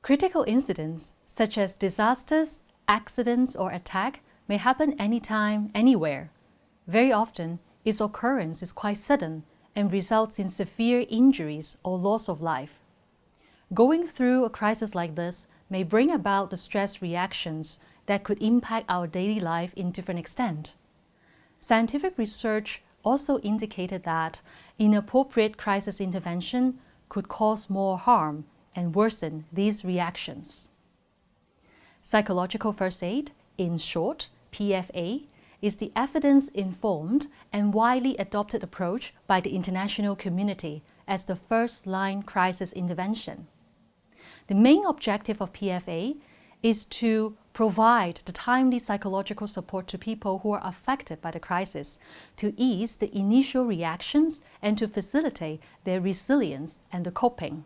Critical incidents, such as disasters, accidents, or attack, may happen anytime, anywhere. Very often, its occurrence is quite sudden and results in severe injuries or loss of life. Going through a crisis like this may bring about the stress reactions that could impact our daily life in different extent. Scientific research also indicated that inappropriate crisis intervention could cause more harm and worsen these reactions. Psychological first aid, in short, PFA, is the evidence-informed and widely adopted approach by the international community as the first-line crisis intervention. The main objective of PFA is to provide the timely psychological support to people who are affected by the crisis, to ease the initial reactions and to facilitate their resilience and the coping.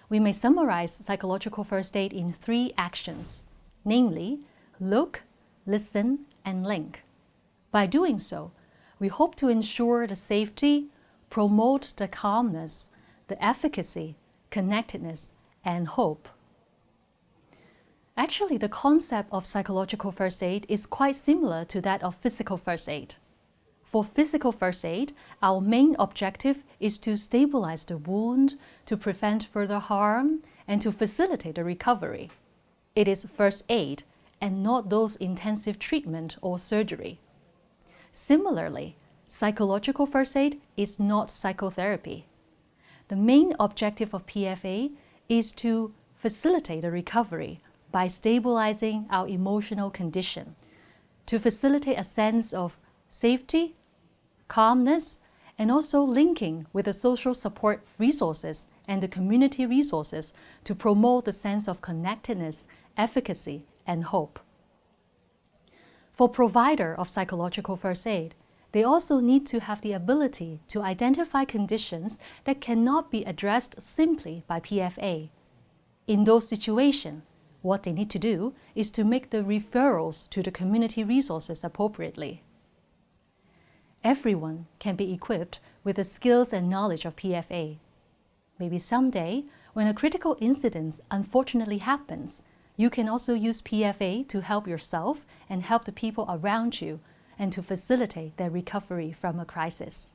We may summarize psychological first aid in 3 actions, namely, look, listen, and link. By doing so, we hope to ensure the safety, promote the calmness, the efficacy, connectedness, and hope. Actually, the concept of psychological first aid is quite similar to that of physical first aid. For physical first aid, our main objective is to stabilize the wound, to prevent further harm, and to facilitate the recovery. It is first aid and not those intensive treatment or surgery. Similarly, psychological first aid is not psychotherapy. The main objective of PFA is to facilitate the recovery by stabilizing our emotional condition, to facilitate a sense of safety, calmness, and also linking with the social support resources and the community resources to promote the sense of connectedness, efficacy, and hope. For provider of psychological first aid, they also need to have the ability to identify conditions that cannot be addressed simply by PFA. In those situations, what they need to do is to make the referrals to the community resources appropriately. Everyone can be equipped with the skills and knowledge of PFA. Maybe someday, when a critical incident unfortunately happens, you can also use PFA to help yourself and help the people around you and to facilitate their recovery from a crisis.